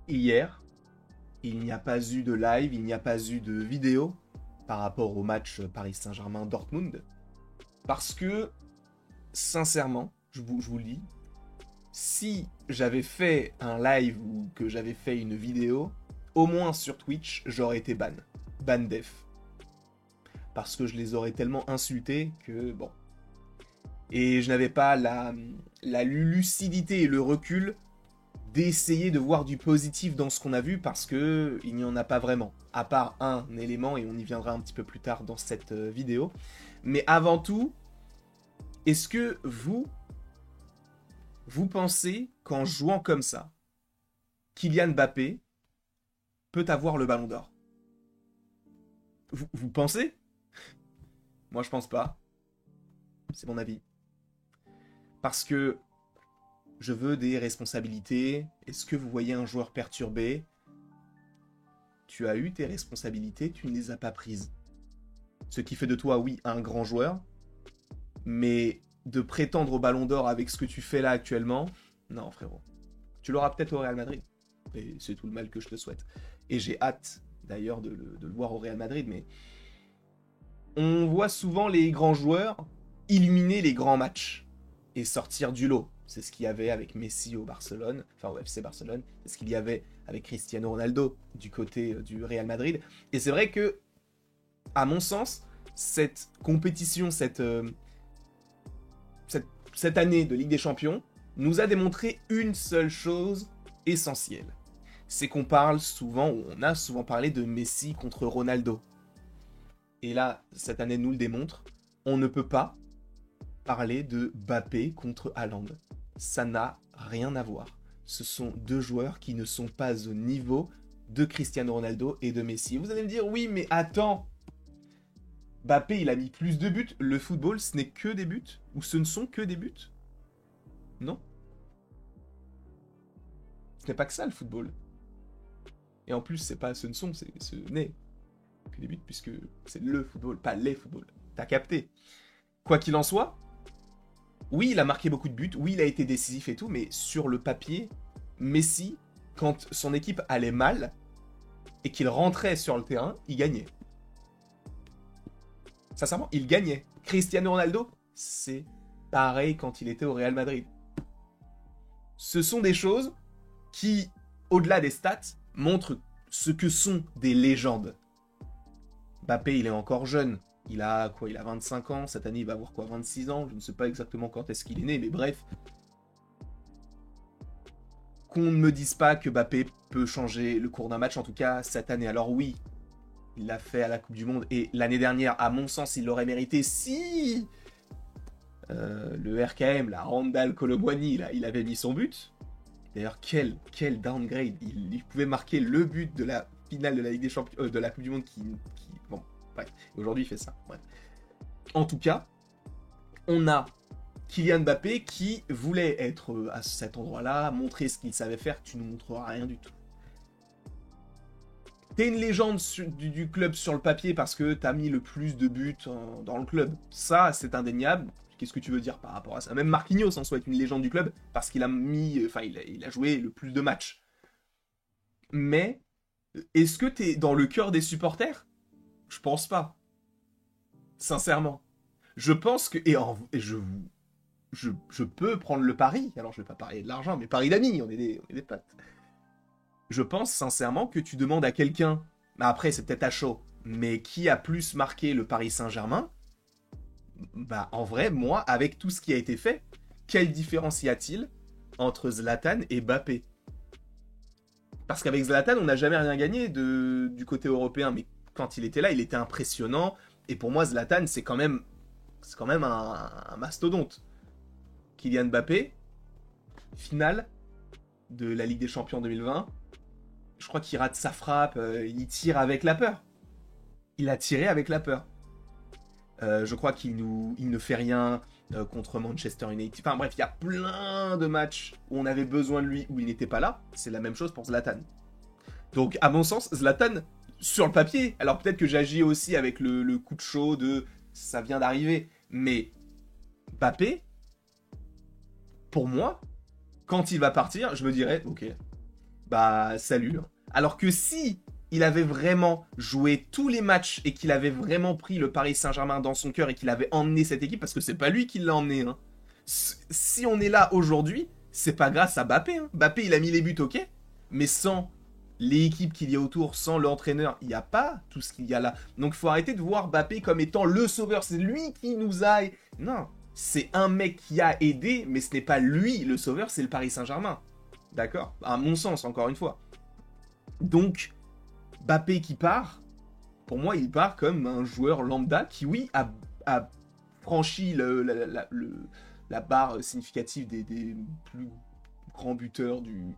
Hier, il n'y a pas eu de live, il n'y a pas eu de vidéo par rapport au match Paris Saint-Germain-Dortmund. Parce que, sincèrement, je vous le dis, si j'avais fait un live ou que j'avais fait une vidéo, au moins sur Twitch, j'aurais été ban. Ban def. Parce que je les aurais tellement insultés que, bon. Et je n'avais pas la lucidité et le recul d'essayer de voir du positif dans ce qu'on a vu parce que il n'y en a pas vraiment. À part un élément, et on y viendra un petit peu plus tard dans cette vidéo. Mais avant tout, est-ce que vous pensez qu'en jouant comme ça, Kylian Mbappé peut avoir le ballon d'or? Vous pensez? Moi je pense pas. C'est mon avis. Parce que je veux des responsabilités. Est-ce que vous voyez un joueur perturbé? Tu as eu tes responsabilités, tu ne les as pas prises. Ce qui fait de toi, oui, un grand joueur, mais de prétendre au ballon d'or avec ce que tu fais là actuellement, non frérot. Tu l'auras peut-être au Real Madrid, et c'est tout le mal que je te souhaite. Et j'ai hâte d'ailleurs de le voir au Real Madrid, mais on voit souvent les grands joueurs illuminer les grands matchs et sortir du lot. C'est ce qu'il y avait avec Messi au Barcelone, enfin au FC Barcelone, c'est ce qu'il y avait avec Cristiano Ronaldo du côté du Real Madrid. Et c'est vrai que, à mon sens, cette compétition, cette année de Ligue des Champions nous a démontré une seule chose essentielle. C'est qu'on parle souvent, ou on a souvent parlé de Messi contre Ronaldo. Et là, cette année nous le démontre, on ne peut pas parler de Mbappé contre Haaland. Ça n'a rien à voir. Ce sont deux joueurs qui ne sont pas au niveau de Cristiano Ronaldo et de Messi. Vous allez me dire, oui, mais attends, Mbappé, il a mis plus de buts. Le football, ce n'est que des buts? Ou ce ne sont que des buts? Non. Ce n'est pas que ça, le football. Et en plus, ce ne sont, ce n'est que des buts, puisque c'est le football, pas les footballs. T'as capté. Quoi qu'il en soit, oui, il a marqué beaucoup de buts, oui, il a été décisif et tout, mais sur le papier, Messi, quand son équipe allait mal et qu'il rentrait sur le terrain, il gagnait. Sincèrement, il gagnait. Cristiano Ronaldo, c'est pareil quand il était au Real Madrid. Ce sont des choses qui, au-delà des stats, montrent ce que sont des légendes. Mbappé, il est encore jeune. Il a quoi? Il a 25 ans. Cette année, il va avoir quoi? 26 ans. Je ne sais pas exactement quand est-ce qu'il est né, mais bref. Qu'on ne me dise pas que Mbappé peut changer le cours d'un match, en tout cas cette année. Alors oui, il l'a fait à la Coupe du Monde, et l'année dernière, à mon sens, il l'aurait mérité si le RKM, la Randall Colomboigny, il avait mis son but. D'ailleurs, quel downgrade. Il pouvait marquer le but de la finale de la Ligue des Champions, de la Coupe du Monde bon, bref. Aujourd'hui, il fait ça. Bref. En tout cas, on a Kylian Mbappé qui voulait être à cet endroit-là, montrer ce qu'il savait faire. Tu ne montreras rien du tout. T'es une légende du club sur le papier parce que t'as mis le plus de buts dans le club. Ça, c'est indéniable. Qu'est-ce que tu veux dire par rapport à ça? Même Marquinhos en soi est une légende du club parce qu'il a mis, enfin, il a joué le plus de matchs. Mais est-ce que t'es dans le cœur des supporters? Je pense pas. Sincèrement. Je pense que, je peux prendre le pari. Alors, je vais pas parier de l'argent, mais pari d'amis, on est des potes. Je pense sincèrement que tu demandes à quelqu'un, mais après c'est peut-être à chaud, mais qui a plus marqué le Paris Saint-Germain? Bah en vrai, moi, avec tout ce qui a été fait, quelle différence y a-t-il entre Zlatan et Mbappé? Parce qu'avec Zlatan, on n'a jamais rien gagné du côté européen, mais quand il était là, il était impressionnant. Et pour moi, Zlatan, c'est quand même un mastodonte. Kylian Mbappé, finale de la Ligue des Champions 2020, je crois qu'il rate sa frappe, il tire avec la peur. Il a tiré avec la peur. Je crois il ne fait rien contre Manchester United. Enfin bref, il y a plein de matchs où on avait besoin de lui, où il n'était pas là. C'est la même chose pour Zlatan. Donc à mon sens, Zlatan, sur le papier, alors peut-être que j'agis aussi avec le coup de chaud de ça vient d'arriver, mais Mbappé, pour moi, quand il va partir, je me dirais, ok, bah salut. Hein. Alors que si il avait vraiment joué tous les matchs et qu'il avait vraiment pris le Paris Saint-Germain dans son cœur et qu'il avait emmené cette équipe, parce que c'est pas lui qui l'a emmené, hein. Si on est là aujourd'hui, c'est pas grâce à Mbappé. Hein. Mbappé, il a mis les buts, ok, mais sans l'équipe qu'il y a autour, sans l'entraîneur, il n'y a pas tout ce qu'il y a là. Donc il faut arrêter de voir Mbappé comme étant le sauveur. C'est lui qui nous a... Non, c'est un mec qui a aidé, mais ce n'est pas lui le sauveur, c'est le Paris Saint-Germain. D'accord? À mon sens, encore une fois. Donc, Mbappé qui part, pour moi, il part comme un joueur lambda qui, oui, a franchi la barre significative des plus grands buteurs du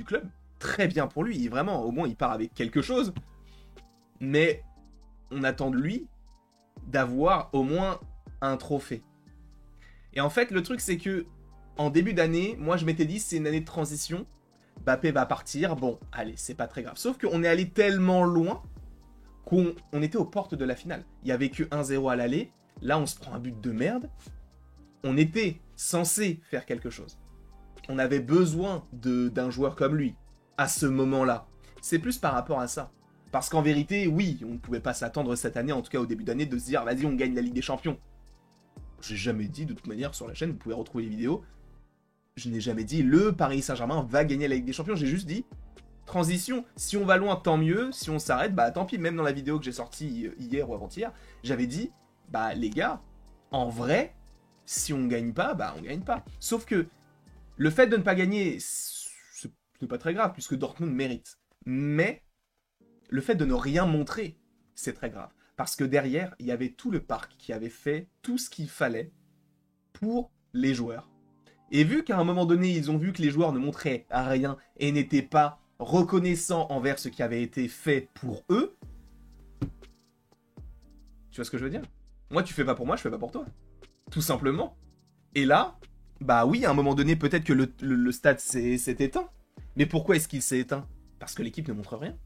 club. Très bien pour lui, vraiment, au moins il part avec quelque chose. Mais on attend de lui d'avoir au moins un trophée. Et en fait, le truc, c'est que en début d'année, moi je m'étais dit, c'est une année de transition. Mbappé va partir, bon, allez, c'est pas très grave. Sauf qu'on est allé tellement loin qu'on était aux portes de la finale. Il y avait que 1-0 à l'aller. Là, on se prend un but de merde. On était censé faire quelque chose. On avait besoin d'un joueur comme lui, à ce moment-là. C'est plus par rapport à ça. Parce qu'en vérité, oui, on ne pouvait pas s'attendre cette année, en tout cas au début d'année, de se dire, vas-y, on gagne la Ligue des Champions. J'ai jamais dit, de toute manière, sur la chaîne, vous pouvez retrouver les vidéos, je n'ai jamais dit, le Paris Saint-Germain va gagner la Ligue des Champions, j'ai juste dit, transition, si on va loin, tant mieux, si on s'arrête, bah tant pis, même dans la vidéo que j'ai sortie hier ou avant-hier, j'avais dit, bah les gars, en vrai, si on gagne pas, bah on gagne pas. Sauf que, le fait de ne pas gagner, c'est pas très grave, puisque Dortmund mérite. Mais, le fait de ne rien montrer, c'est très grave. Parce que derrière, il y avait tout le parc qui avait fait tout ce qu'il fallait pour les joueurs. Et vu qu'à un moment donné, ils ont vu que les joueurs ne montraient rien et n'étaient pas reconnaissants envers ce qui avait été fait pour eux, tu vois ce que je veux dire? Moi, tu fais pas pour moi, je fais pas pour toi. Tout simplement. Et là, bah oui, à un moment donné, peut-être que le stade s'est éteint. Mais pourquoi est-ce qu'il s'est éteint? Parce que l'équipe ne montre rien.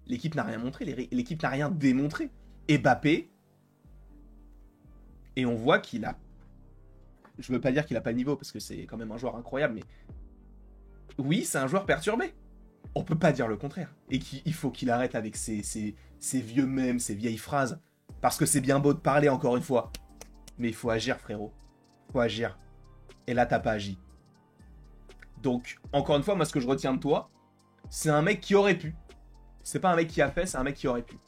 L'équipe n'a rien montré, l'équipe n'a rien démontré. Et Mbappé, et on voit qu'il a... Je veux pas dire qu'il a pas le niveau, parce que c'est quand même un joueur incroyable, mais... Oui, c'est un joueur perturbé. On peut pas dire le contraire. Et qu'il faut qu'il arrête avec ses vieux mèmes, ses vieilles phrases. Parce que c'est bien beau de parler, encore une fois. Mais il faut agir, frérot. Il faut agir. Et là, t'as pas agi. Donc, encore une fois, moi, ce que je retiens de toi, c'est un mec qui aurait pu. C'est pas un mec qui a fait, c'est un mec qui aurait pu.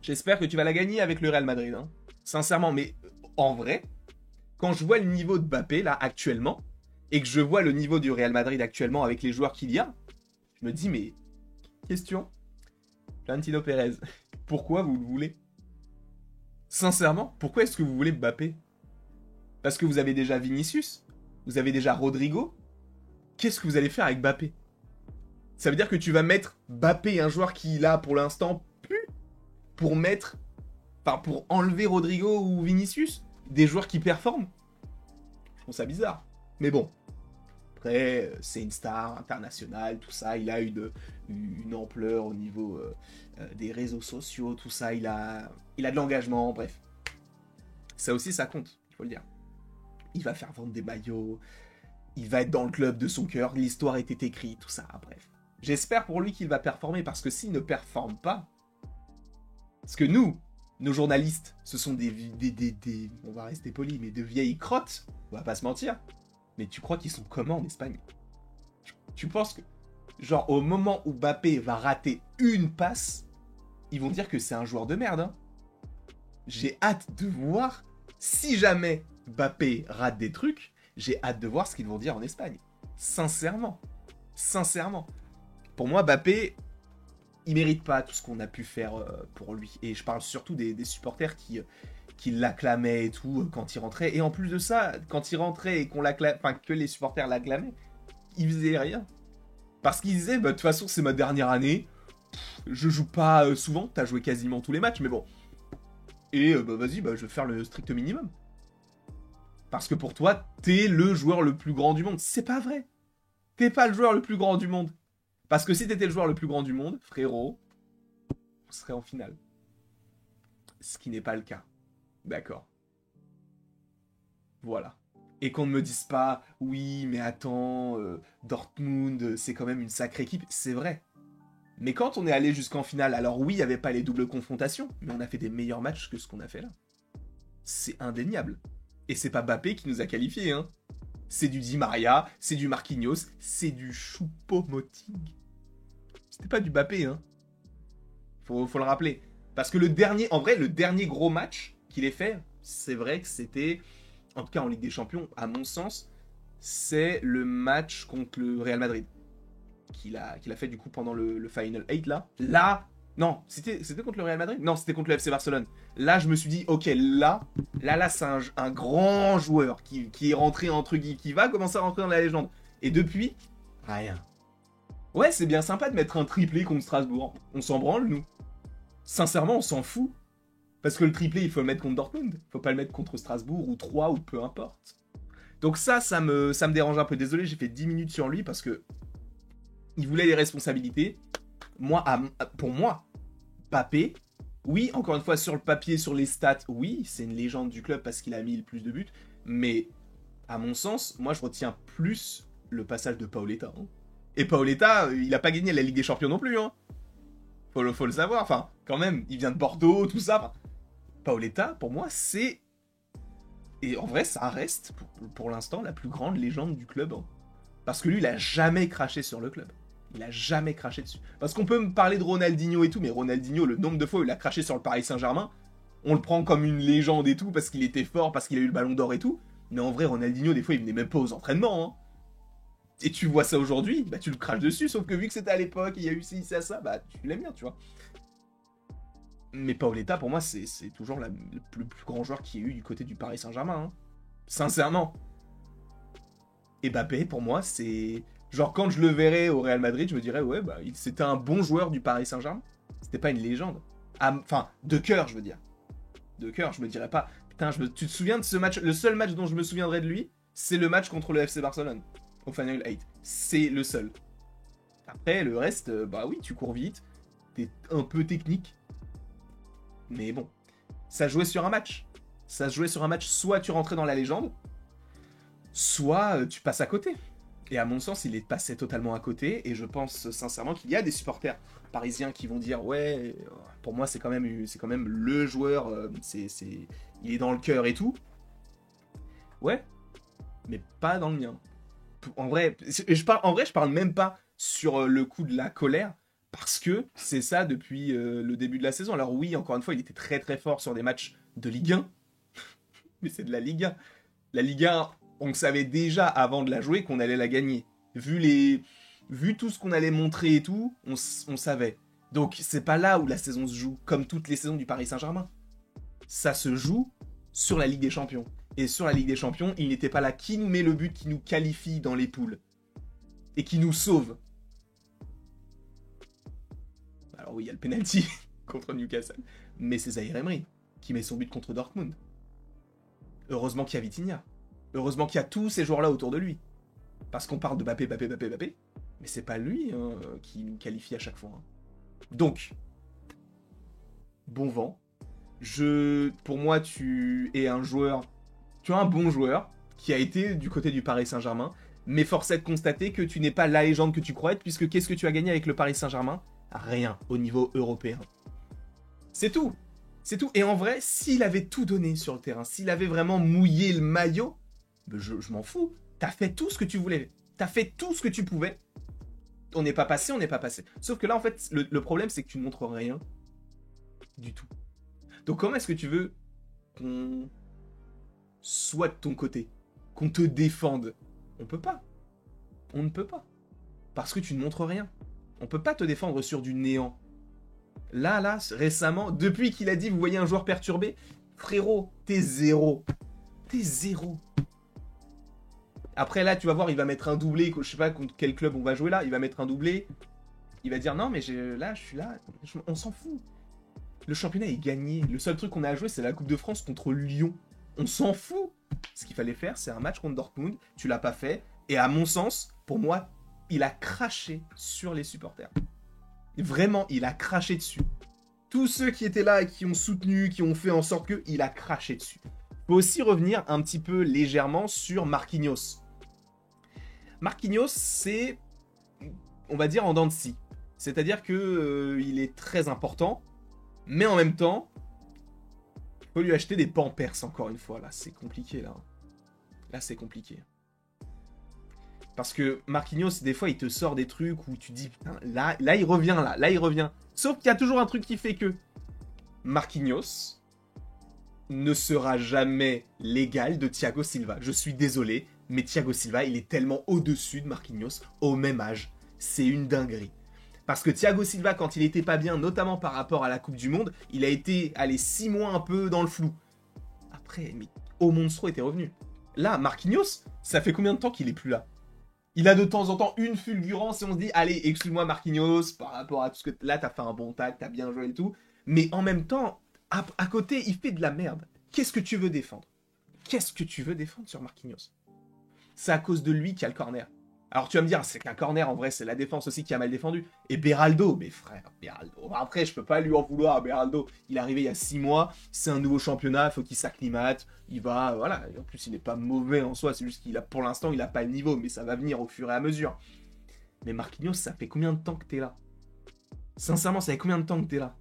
J'espère que tu vas la gagner avec le Real Madrid. Hein. Sincèrement, mais en vrai, quand je vois le niveau de Mbappé, là, actuellement, et que je vois le niveau du Real Madrid actuellement avec les joueurs qu'il y a, je me dis, mais... Question. Florentino Pérez, pourquoi vous le voulez? Sincèrement, pourquoi est-ce que vous voulez Mbappé? Parce que vous avez déjà Vinicius? Vous avez déjà Rodrigo? Qu'est-ce que vous allez faire avec Mbappé? Ça veut dire que tu vas mettre Mbappé, un joueur qui, là, pour l'instant, pue, pour mettre... Enfin, pour enlever Rodrigo ou Vinicius? Des joueurs qui performent? Je trouve ça bizarre. Mais bon. Après, c'est une star internationale, tout ça. Il a une ampleur au niveau des réseaux sociaux, tout ça. Il a de l'engagement, bref. Ça aussi, ça compte, il faut le dire. Il va faire vendre des maillots. Il va être dans le club de son cœur. L'histoire était écrite, tout ça, bref. J'espère pour lui qu'il va performer, parce que s'il ne performe pas... Parce que nous, nos journalistes, ce sont on va rester poli, mais de vieilles crottes, on va pas se mentir. Mais tu crois qu'ils sont comment en Espagne? Tu penses que, genre, au moment où Mbappé va rater une passe, ils vont dire que c'est un joueur de merde, hein. J'ai hâte de voir, si jamais Mbappé rate des trucs, j'ai hâte de voir ce qu'ils vont dire en Espagne. Sincèrement. Sincèrement. Pour moi, Mbappé, il mérite pas tout ce qu'on a pu faire pour lui. Et je parle surtout des supporters qui l'acclamaient et tout quand il rentrait. Et en plus de ça, quand il rentrait et qu'on l'acclamait, enfin que les supporters l'acclamaient, il faisait rien. Parce qu'il disait, bah, de toute façon, c'est ma dernière année. Je joue pas souvent, t'as joué quasiment tous les matchs, mais bon. Et bah vas-y, bah, je vais faire le strict minimum. Parce que pour toi, t'es le joueur le plus grand du monde. C'est pas vrai. T'es pas le joueur le plus grand du monde. Parce que si t'étais le joueur le plus grand du monde, frérot, on serait en finale. Ce qui n'est pas le cas. D'accord. Voilà. Et qu'on ne me dise pas, oui, mais attends, Dortmund, Dortmund, c'est quand même une sacrée équipe, c'est vrai. Mais quand on est allé jusqu'en finale, alors oui, il n'y avait pas les doubles confrontations, mais on a fait des meilleurs matchs que ce qu'on a fait là. C'est indéniable. Et c'est pas Mbappé qui nous a qualifiés, hein. C'est du Di Maria, c'est du Marquinhos, c'est du Choupo-Moting. C'était pas du Mbappé, hein. Faut le rappeler. Parce que le dernier gros match qu'il ait fait, c'est vrai que c'était, en tout cas en Ligue des Champions, à mon sens, c'est le match contre le Real Madrid. Qu'il a fait du coup pendant le Final 8 là. Là, non, c'était contre le Real Madrid. Non, c'était contre le FC Barcelone. Là, je me suis dit, ok, là, c'est un grand joueur qui est rentré entre guillemets, qui va commencer à rentrer dans la légende. Et depuis, rien. Ouais, c'est bien sympa de mettre un triplé contre Strasbourg. On s'en branle, nous. Sincèrement, on s'en fout. Parce que le triplé, il faut le mettre contre Dortmund. Faut pas le mettre contre Strasbourg ou 3 ou peu importe. Donc ça me dérange un peu. Désolé, j'ai fait 10 minutes sur lui parce que il voulait les responsabilités. Pour moi, Mbappé, oui, encore une fois, sur le papier, sur les stats, oui, c'est une légende du club parce qu'il a mis le plus de buts. Mais, à mon sens, moi, je retiens plus le passage de Paoletta. Hein. Et Paoletta, il a pas gagné la Ligue des Champions non plus. Hein. Faut le savoir. Enfin, quand même, il vient de Bordeaux, tout ça. Enfin, Paoletta, pour moi, c'est... Et en vrai, ça reste, pour l'instant, la plus grande légende du club. Hein. Parce que lui, il a jamais craché sur le club. Il a jamais craché dessus. Parce qu'on peut me parler de Ronaldinho et tout, mais Ronaldinho, le nombre de fois où il a craché sur le Paris Saint-Germain, on le prend comme une légende et tout, parce qu'il était fort, parce qu'il a eu le ballon d'or et tout. Mais en vrai, Ronaldinho, des fois, il venait même pas aux entraînements. Hein. Et tu vois ça aujourd'hui, bah tu le craches dessus, sauf que vu que c'était à l'époque, il y a eu ci, ça, bah tu l'aimes bien, tu vois. Mais Paoletta, pour moi, c'est toujours le plus grand joueur qu'il y ait eu du côté du Paris Saint-Germain. Hein. Sincèrement. Et Mbappé, pour moi, c'est... Genre, quand je le verrais au Real Madrid, je me dirais, ouais, bah, c'était un bon joueur du Paris Saint-Germain. C'était pas une légende. Enfin, de cœur, je veux dire. De cœur, je me dirais pas... Putain, tu te souviens de ce match? Le seul match dont je me souviendrai de lui, c'est le match contre le FC Barcelone. Au Final 8. C'est le seul. Après, le reste, bah oui, tu cours vite. T'es un peu technique. Mais bon. Ça jouait sur un match. Ça se jouait sur un match, soit tu rentrais dans la légende, soit tu passes à côté. Et à mon sens, il est passé totalement à côté. Et je pense sincèrement qu'il y a des supporters parisiens qui vont dire ouais, pour moi c'est quand même le joueur, il est dans le cœur et tout. Ouais, mais pas dans le mien. En vrai, je parle même pas sur le coup de la colère. Parce que c'est ça depuis le début de la saison. Alors oui, encore une fois, il était très très fort sur des matchs de Ligue 1. Mais c'est de la Ligue 1. La Ligue 1, on savait déjà avant de la jouer qu'on allait la gagner. Vu tout ce qu'on allait montrer et tout, on savait. Donc c'est pas là où la saison se joue, comme toutes les saisons du Paris Saint-Germain. Ça se joue sur la Ligue des Champions. Et sur la Ligue des Champions, il n'était pas là. Qui nous met le but, qui nous qualifie dans les poules et qui nous sauve? Alors oui, il y a le penalty contre Newcastle, mais c'est Zaïre Emery qui met son but contre Dortmund. Heureusement qu'il y a Vitinha. Heureusement qu'il y a tous ces joueurs-là autour de lui. Parce qu'on parle de Mbappé, mais c'est pas lui hein, qui nous qualifie à chaque fois. Hein. Donc, bon vent. Pour moi, tu es un bon joueur qui a été du côté du Paris Saint-Germain, mais force est de constater que tu n'es pas la légende que tu crois être, puisque qu'est-ce que tu as gagné avec le Paris Saint-Germain? Rien au niveau européen. C'est tout. C'est tout. Et en vrai, s'il avait tout donné sur le terrain, s'il avait vraiment mouillé le maillot, je m'en fous. T'as fait tout ce que tu voulais. T'as fait tout ce que tu pouvais. On n'est pas passé. Sauf que là, en fait, le problème, c'est que tu ne montres rien du tout. Donc comment est-ce que tu veux qu'on soit de ton côté? Qu'on te défende? On peut pas. On ne peut pas. Parce que tu ne montres rien. On peut pas te défendre sur du néant. Là, récemment, depuis qu'il a dit, vous voyez un joueur perturbé, frérot, t'es zéro. T'es zéro. Après là, tu vas voir, il va mettre un doublé, je sais pas contre quel club on va jouer là, il va mettre un doublé. Il va dire non mais je suis là, on s'en fout. Le championnat est gagné. Le seul truc qu'on a à jouer, c'est la Coupe de France contre Lyon. On s'en fout. Ce qu'il fallait faire, c'est un match contre Dortmund. Tu l'as pas fait. Et à mon sens, pour moi, il a craché sur les supporters. Vraiment, il a craché dessus. Tous ceux qui étaient là et qui ont soutenu, qui ont fait en sorte que, il a craché dessus. Faut aussi revenir un petit peu légèrement sur Marquinhos. Marquinhos, c'est on va dire, en dents de scie. C'est-à-dire que il est très important, mais en même temps, il faut lui acheter des Pampers, encore une fois. Là, c'est compliqué, là. Là, c'est compliqué. Parce que Marquinhos, des fois, il te sort des trucs où tu dis, putain, là, il revient, là, il revient. Sauf qu'il y a toujours un truc qui fait que Marquinhos ne sera jamais l'égal de Thiago Silva. Je suis désolé, mais Thiago Silva, il est tellement au-dessus de Marquinhos, au même âge. C'est une dinguerie. Parce que Thiago Silva, quand il était pas bien, notamment par rapport à la Coupe du Monde, il a été, allez, 6 mois un peu dans le flou. Après, mais au Monstro était revenu. Là, Marquinhos, ça fait combien de temps qu'il est plus là? Il a de temps en temps une fulgurance et on se dit, allez, excuse-moi Marquinhos, par rapport à tout ce que... Là, t'as fait un bon tac, t'as bien joué et tout. Mais en même temps, à côté, il fait de la merde. Qu'est-ce que tu veux défendre? Qu'est-ce que tu veux défendre sur Marquinhos? C'est à cause de lui qu'il y a le corner. Alors tu vas me dire, c'est qu'un corner, en vrai, c'est la défense aussi qui a mal défendu. Et Beraldo, mais frère, Beraldo. Après, je peux pas lui en vouloir à Beraldo. Il est arrivé il y a 6 mois, c'est un nouveau championnat, faut qu'il s'acclimate. Il va, voilà. Et en plus, il n'est pas mauvais en soi, c'est juste qu'il a, pour l'instant, il a pas le niveau, mais ça va venir au fur et à mesure. Mais Marquinhos, ça fait combien de temps que t'es là? Sincèrement, ça fait combien de temps que t'es là?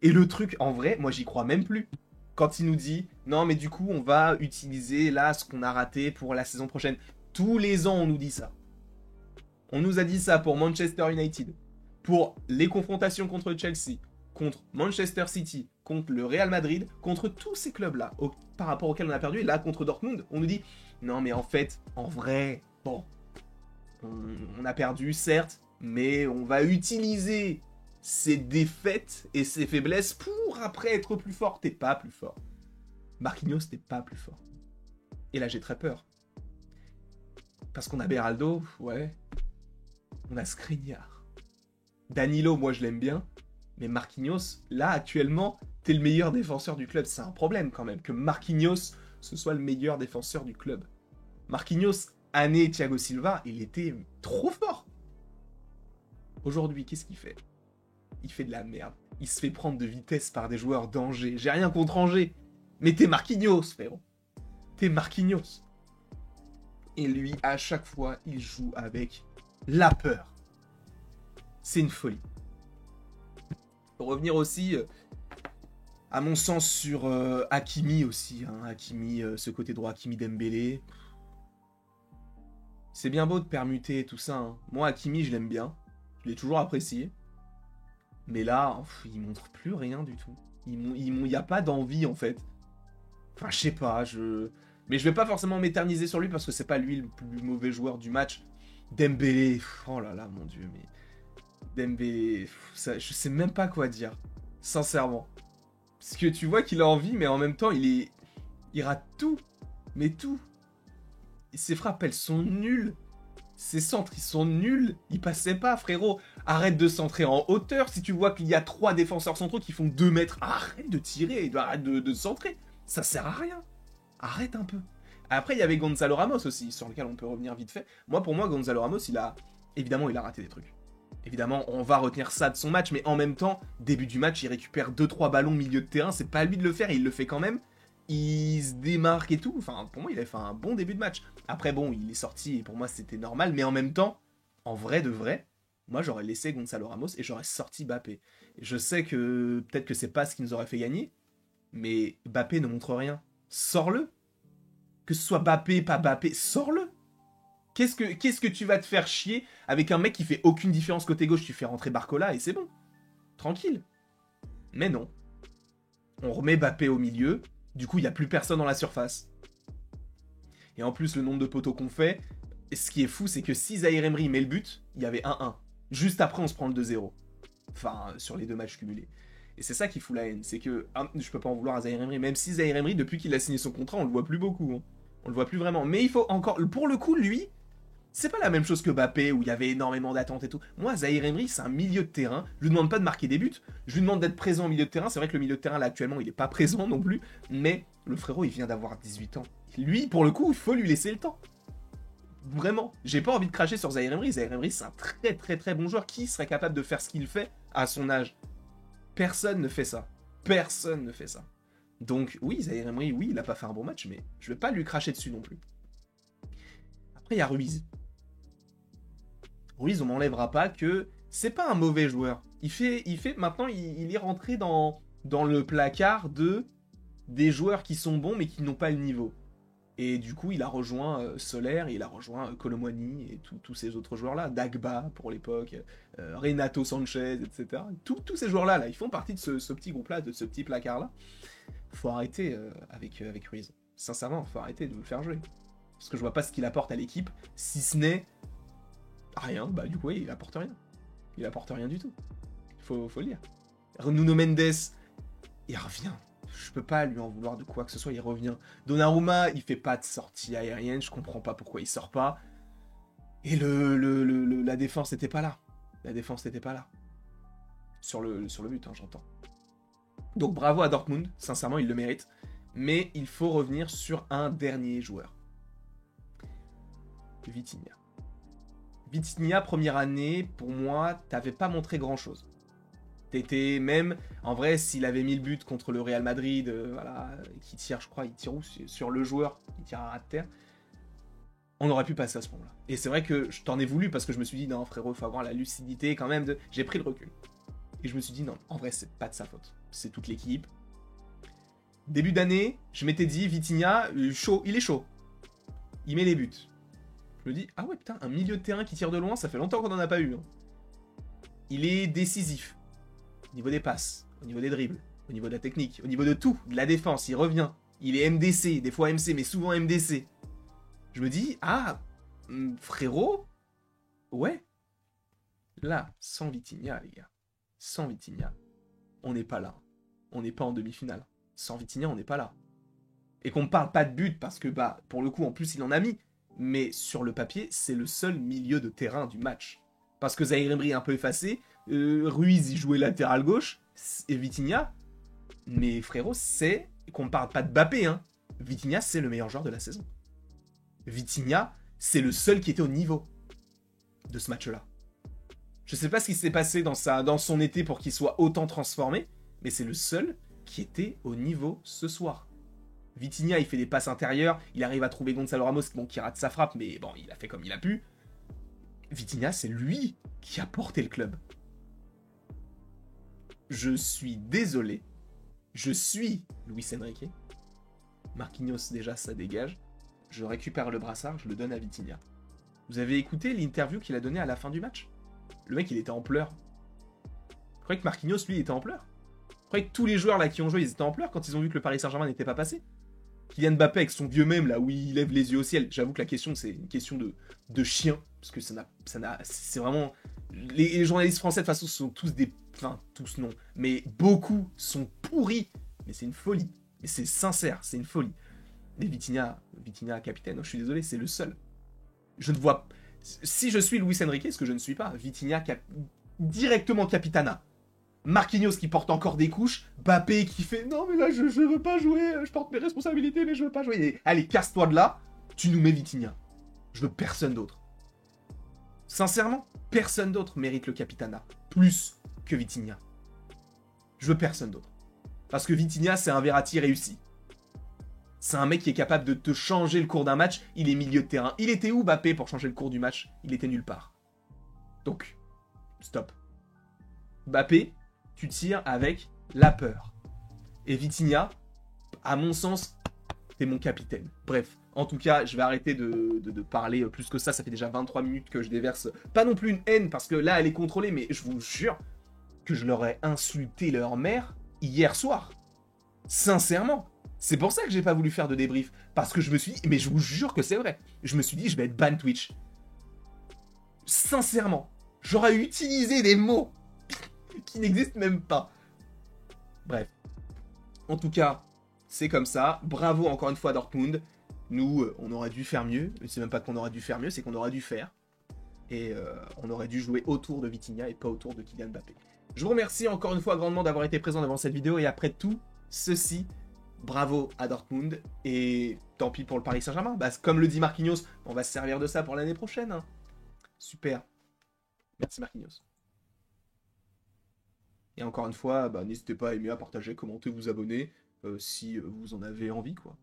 Et le truc, en vrai, moi, j'y crois même plus. Quand il nous dit, non, mais du coup, on va utiliser là ce qu'on a raté pour la saison prochaine. Tous les ans, on nous dit ça. On nous a dit ça pour Manchester United, pour les confrontations contre Chelsea, contre Manchester City, contre le Real Madrid, contre tous ces clubs-là, par rapport auxquels on a perdu. Et là, contre Dortmund, on nous dit, non, mais en fait, en vrai, bon, on a perdu, certes, mais on va utiliser ses défaites et ses faiblesses pour après être plus fort. T'es pas plus fort. Marquinhos, t'es pas plus fort. Et là, j'ai très peur. Parce qu'on a Beraldo, ouais. On a Skriniar. Danilo, moi je l'aime bien. Mais Marquinhos, là actuellement, t'es le meilleur défenseur du club. C'est un problème quand même que Marquinhos, ce soit le meilleur défenseur du club. Marquinhos, année Thiago Silva, il était trop fort. Aujourd'hui, qu'est-ce qu'il fait? Il fait de la merde. Il se fait prendre de vitesse par des joueurs d'Angers. J'ai rien contre Angers. Mais t'es Marquinhos, frérot. T'es Marquinhos. Et lui, à chaque fois, il joue avec la peur. C'est une folie. Pour revenir aussi, à mon sens, sur Hakimi aussi. Hein. Hakimi, ce côté droit, Hakimi Dembélé. C'est bien beau de permuter et tout ça. Hein. Moi, Hakimi, je l'aime bien. Je l'ai toujours apprécié. Mais là, il montre plus rien du tout. Il n'y a pas d'envie, en fait. Enfin, je sais pas, mais je vais pas forcément m'éterniser sur lui parce que c'est pas lui le plus mauvais joueur du match. Dembélé, oh là là, mon dieu, mais... Dembélé, ça, je sais même pas quoi dire. Sincèrement. Parce que tu vois qu'il a envie, mais en même temps, il rate tout. Mais tout. Et ses frappes, elles sont nulles. Ses centres, ils sont nuls. Il passait pas, frérot. Arrête de centrer en hauteur. Si tu vois qu'il y a 3 défenseurs centraux qui font 2 mètres, arrête de tirer, arrête de centrer. Ça sert à rien. Arrête un peu. Après, il y avait Gonzalo Ramos aussi, sur lequel on peut revenir vite fait. Pour moi, Gonzalo Ramos, évidemment, il a raté des trucs. Évidemment, on va retenir ça de son match, mais en même temps, début du match, il récupère 2-3 ballons milieu de terrain. C'est pas à lui de le faire, il le fait quand même. Il se démarque et tout. Enfin, pour moi, il a fait un bon début de match. Après, bon, il est sorti et pour moi, c'était normal. Mais en même temps, en vrai de vrai, moi, j'aurais laissé Gonzalo Ramos et j'aurais sorti Mbappé. Je sais que peut-être que c'est pas ce qui nous aurait fait gagner, mais Mbappé ne montre rien. Sors-le. Que ce soit Mbappé, pas Mbappé, sors-le. Qu'est-ce que tu vas te faire chier avec un mec qui fait aucune différence côté gauche? Tu fais rentrer Barcola et c'est bon. Tranquille. Mais non. On remet Mbappé au milieu. Du coup, il n'y a plus personne dans la surface. Et en plus, le nombre de poteaux qu'on fait, ce qui est fou, c'est que si Zaïre Emery met le but, il y avait 1-1. Juste après, on se prend le 2-0. Enfin, sur les 2 matchs cumulés. Et c'est ça qui fout la haine. C'est que, je peux pas en vouloir à Zaïre Emery. Même si Zaïre Emery, depuis qu'il a signé son contrat, on le voit plus beaucoup. Hein. On le voit plus vraiment. Mais il faut encore... Pour le coup, lui, c'est pas la même chose que Mbappé, où il y avait énormément d'attentes et tout. Moi, Zaïre Emery, c'est un milieu de terrain. Je lui demande pas de marquer des buts. Je lui demande d'être présent au milieu de terrain. C'est vrai que le milieu de terrain, là, actuellement, il est pas présent non plus. Mais le frérot, il vient d'avoir 18 ans. Lui, pour le coup, il faut lui laisser le temps. Vraiment. J'ai pas envie de cracher sur Zaïre Emery. Zaïre Emery, c'est un très très très bon joueur. Qui serait capable de faire ce qu'il fait à son âge? Personne ne fait ça. Personne ne fait ça. Donc, oui, Zaïre Emery, oui, il a pas fait un bon match, mais je vais pas lui cracher dessus non plus. Après, il y a Ruiz. Ruiz, on m'enlèvera pas que c'est pas un mauvais joueur. Maintenant, il est rentré dans le placard des joueurs qui sont bons mais qui n'ont pas le niveau. Et du coup, il a rejoint Soler, il a rejoint Kolo Muani et tous ces autres joueurs-là, Dagba pour l'époque, Renato Sanchez, etc. Tous ces joueurs-là, là, ils font partie de ce petit groupe-là, de ce petit placard-là. Faut arrêter avec Ruiz. Sincèrement, faut arrêter de le faire jouer. Parce que je vois pas ce qu'il apporte à l'équipe, si ce n'est rien. Bah du coup, oui, il apporte rien. Il apporte rien du tout. Faut le dire. Nuno Mendes, il revient. Je peux pas lui en vouloir de quoi que ce soit, il revient. Donnarumma, il fait pas de sortie aérienne, je comprends pas pourquoi il sort pas. Et la défense n'était pas là. La défense n'était pas là. Sur le but, hein, j'entends. Donc bravo à Dortmund, sincèrement, il le mérite. Mais il faut revenir sur un dernier joueur. Vitinha. Vitinha, première année, pour moi, t'avais pas montré grand-chose. T'étais même, en vrai, s'il avait mis le but contre le Real Madrid, voilà, qui tire, je crois, il tire où sur le joueur, il tire à ras de terre, on aurait pu passer à ce moment-là. Et c'est vrai que je t'en ai voulu parce que je me suis dit, non, frérot, il faut avoir la lucidité quand même. J'ai pris le recul. Et je me suis dit, non, en vrai, c'est pas de sa faute. C'est toute l'équipe. Début d'année, je m'étais dit, Vitinha, chaud, il est chaud. Il met les buts. Je me dis, ah ouais, putain, un milieu de terrain qui tire de loin, ça fait longtemps qu'on n'en a pas eu. Hein. Il est décisif. Au niveau des passes, au niveau des dribbles, au niveau de la technique, au niveau de tout, de la défense, il revient. Il est MDC, des fois MC, mais souvent MDC. Je me dis, ah, frérot, ouais. Là, sans Vitinha, les gars, sans Vitinha, on n'est pas là. On n'est pas en demi-finale. Sans Vitinha, on n'est pas là. Et qu'on ne parle pas de but, parce que, bah, pour le coup, en plus, il en a mis. Mais sur le papier, c'est le seul milieu de terrain du match. Parce que Zaïre Emery est un peu effacé, Ruiz, il jouait latéral gauche, et Vitinha, mais frérot, c'est qu'on ne parle pas de Mbappé, hein. Vitinha, c'est le meilleur joueur de la saison. Vitinha, c'est le seul qui était au niveau de ce match-là. Je sais pas ce qui s'est passé dans son été pour qu'il soit autant transformé, mais c'est le seul qui était au niveau ce soir. Vitinha, il fait des passes intérieures, il arrive à trouver Gonzalo Ramos, bon, qui rate sa frappe, mais bon, il a fait comme il a pu. Vitinha, c'est lui qui a porté le club. Je suis désolé. Je suis Luis Enrique. Marquinhos, déjà, ça dégage. Je récupère le brassard, je le donne à Vitinha. Vous avez écouté l'interview qu'il a donnée à la fin du match? Le mec, il était en pleurs. Vous croyez que Marquinhos, lui, était en pleurs? Vous croyez que tous les joueurs là qui ont joué, ils étaient en pleurs quand ils ont vu que le Paris Saint-Germain n'était pas passé? Kylian Mbappé avec son vieux mème là où il lève les yeux au ciel. J'avoue que la question, c'est une question de chien. Parce que c'est vraiment... Les journalistes français, de toute façon, sont tous des... Enfin, tous non. Mais beaucoup sont pourris. Mais c'est une folie. Et c'est sincère, c'est une folie. Et Vitinha capitaine, je suis désolé, c'est le seul. Je ne vois... Si je suis Luis Enrique, ce que je ne suis pas, Vitinha directement capitana. Marquinhos qui porte encore des couches, Mbappé qui fait non mais là je veux pas jouer, je porte mes responsabilités mais je veux pas jouer. Et, allez, casse-toi de là, tu nous mets Vitinha. Je veux personne d'autre. Sincèrement, personne d'autre mérite le capitana plus que Vitinha. Je veux personne d'autre. Parce que Vitinha, c'est un Verratti réussi. C'est un mec qui est capable de te changer le cours d'un match, il est milieu de terrain. Il était où Mbappé pour changer le cours du match? Il était nulle part. Donc, stop. Mbappé, tu tires avec la peur. Et Vitinha, à mon sens, t'es mon capitaine. Bref, en tout cas, je vais arrêter de parler plus que ça. Ça fait déjà 23 minutes que je déverse. Pas non plus une haine, parce que là, elle est contrôlée, mais je vous jure que je leur ai insulté leur mère hier soir. Sincèrement. C'est pour ça que j'ai pas voulu faire de débrief. Parce que je me suis dit, mais je vous jure que c'est vrai. Je me suis dit, je vais être ban Twitch. Sincèrement. J'aurais utilisé des mots qui n'existent même pas. Bref. En tout cas, c'est comme ça. Bravo encore une fois à Dortmund. Nous, on aurait dû faire mieux. C'est même pas qu'on aurait dû faire mieux, c'est qu'on aurait dû faire. Et on aurait dû jouer autour de Vitinha et pas autour de Kylian Mbappé. Je vous remercie encore une fois grandement d'avoir été présent devant cette vidéo. Et après tout ceci, bravo à Dortmund. Et tant pis pour le Paris Saint-Germain. Bah, comme le dit Marquinhos, on va se servir de ça pour l'année prochaine. Hein. Super. Merci Marquinhos. Et encore une fois, bah, n'hésitez pas à aimer, à partager, commenter, vous abonner si vous en avez envie, quoi.